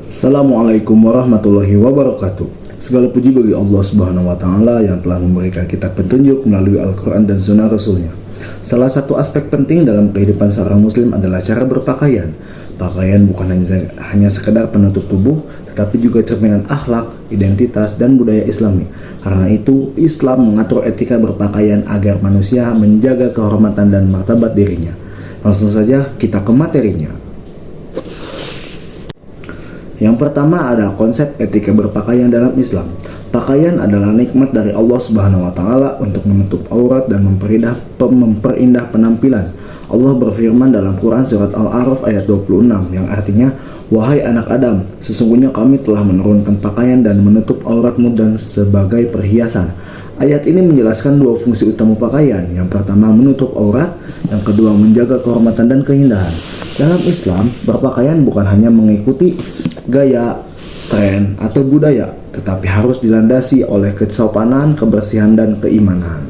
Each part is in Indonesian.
Assalamualaikum warahmatullahi wabarakatuh. Segala puji bagi Allah Subhanahu wa Ta'ala yang telah memberikan kita petunjuk melalui Al-Quran dan Sunnah Rasulnya. Salah satu aspek penting dalam kehidupan seorang Muslim adalah cara berpakaian. Pakaian bukan hanya sekedar penutup tubuh, tetapi juga cerminan akhlak, identitas, dan budaya Islami. Karena itu, Islam mengatur etika berpakaian agar manusia menjaga kehormatan dan martabat dirinya. Langsung saja kita ke materinya. Yang pertama ada konsep etika berpakaian dalam Islam. Pakaian adalah nikmat dari Allah Subhanahu wa Ta'ala untuk menutup aurat dan memperindah penampilan. Allah berfirman dalam Quran surat Al-A'raf ayat 26 yang artinya, "Wahai anak Adam, sesungguhnya kami telah menurunkan pakaian dan menutup auratmu dan sebagai perhiasan." Ayat ini menjelaskan dua fungsi utama pakaian. Yang pertama menutup aurat, yang kedua menjaga kehormatan dan keindahan. Dalam Islam, berpakaian bukan hanya mengikuti gaya, tren, atau budaya, tetapi harus dilandasi oleh kesopanan, kebersihan, dan keimanan.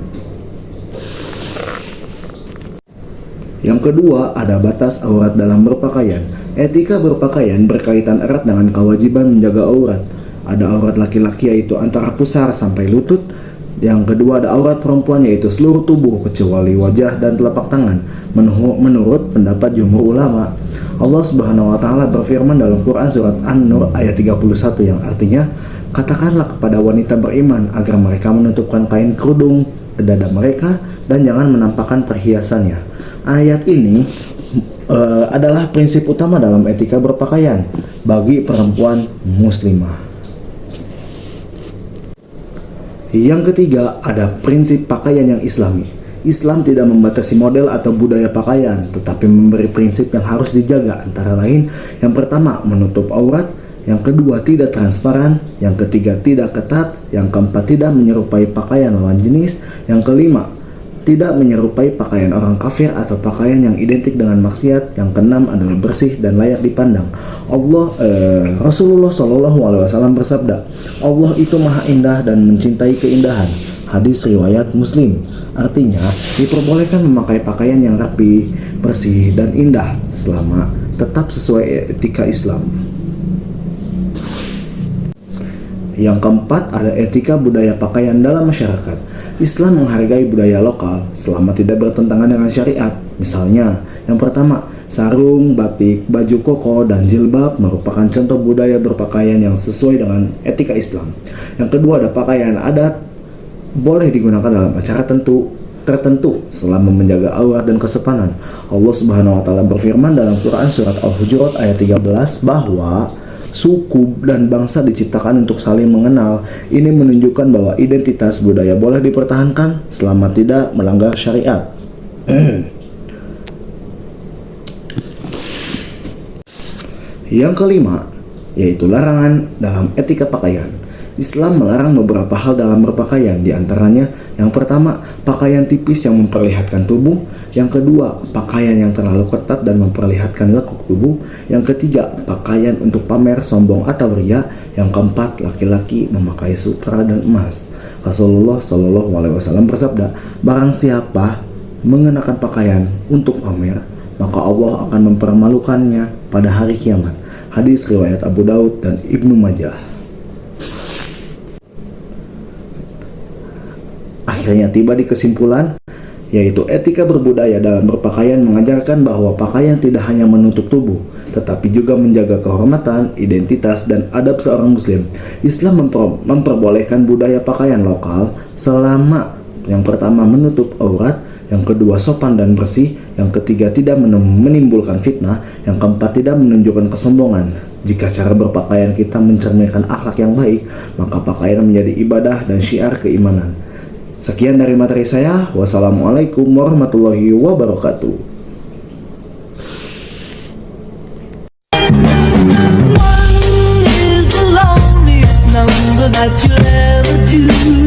Yang kedua, ada batas aurat dalam berpakaian. Etika berpakaian berkaitan erat dengan kewajiban menjaga aurat. Ada aurat laki-laki yaitu antara pusar sampai lutut. Yang kedua ada aurat perempuan yaitu seluruh tubuh kecuali wajah dan telapak tangan. Menurut pendapat jumhur ulama, Allah Subhanahu wa Ta'ala berfirman dalam Quran surat An-Nur ayat 31 yang artinya, "Katakanlah kepada wanita beriman agar mereka menutupkan kain kerudung ke dada mereka dan jangan menampakkan perhiasannya." Ayat ini adalah prinsip utama dalam etika berpakaian bagi perempuan muslimah. Yang ketiga ada prinsip pakaian yang Islami. Islam tidak membatasi model atau budaya pakaian, tetapi memberi prinsip yang harus dijaga, antara lain yang pertama menutup aurat, yang kedua tidak transparan, yang ketiga tidak ketat, yang keempat tidak menyerupai pakaian lawan jenis, yang kelima tidak menyerupai pakaian orang kafir atau pakaian yang identik dengan maksiat, yang keenam adalah bersih dan layak dipandang. Rasulullah SAW bersabda, "Allah itu maha indah dan mencintai keindahan." Hadis riwayat Muslim. Artinya, diperbolehkan memakai pakaian yang rapi, bersih, dan indah selama tetap sesuai etika Islam. Yang keempat, ada etika budaya pakaian dalam masyarakat. Islam menghargai budaya lokal selama tidak bertentangan dengan syariat. Misalnya, yang pertama, sarung, batik, baju koko, dan jilbab merupakan contoh budaya berpakaian yang sesuai dengan etika Islam. Yang kedua, ada pakaian adat boleh digunakan dalam acara tertentu selama menjaga aurat dan kesopanan. Allah Subhanahu wa Ta'ala berfirman dalam Quran surat Al-Hujurat ayat 13 bahwa suku dan bangsa diciptakan untuk saling mengenal. Ini menunjukkan bahwa identitas budaya boleh dipertahankan selama tidak melanggar syariat. Yang kelima, yaitu larangan dalam etika pakaian. Islam melarang beberapa hal dalam berpakaian, diantaranya yang pertama, pakaian tipis yang memperlihatkan tubuh. Yang kedua, pakaian yang terlalu ketat dan memperlihatkan lekuk tubuh. Yang ketiga, pakaian untuk pamer, sombong, atau ria. Yang keempat, laki-laki memakai sutra dan emas. Rasulullah SAW bersabda, "Barang siapa mengenakan pakaian untuk pamer, maka Allah akan mempermalukannya pada hari kiamat." Hadis riwayat Abu Daud dan Ibnu Majah. Akhirnya tiba di kesimpulan, yaitu etika berbudaya dalam berpakaian mengajarkan bahwa pakaian tidak hanya menutup tubuh, tetapi juga menjaga kehormatan, identitas, dan adab seorang muslim. Islam memperbolehkan budaya pakaian lokal selama yang pertama menutup aurat, yang kedua sopan dan bersih, yang ketiga tidak menimbulkan fitnah, yang keempat tidak menunjukkan kesombongan. Jika cara berpakaian kita mencerminkan akhlak yang baik, maka pakaian menjadi ibadah dan syiar keimanan. Sekian dari materi saya. Wassalamualaikum warahmatullahi wabarakatuh. One is the loneliest number that you'll ever do.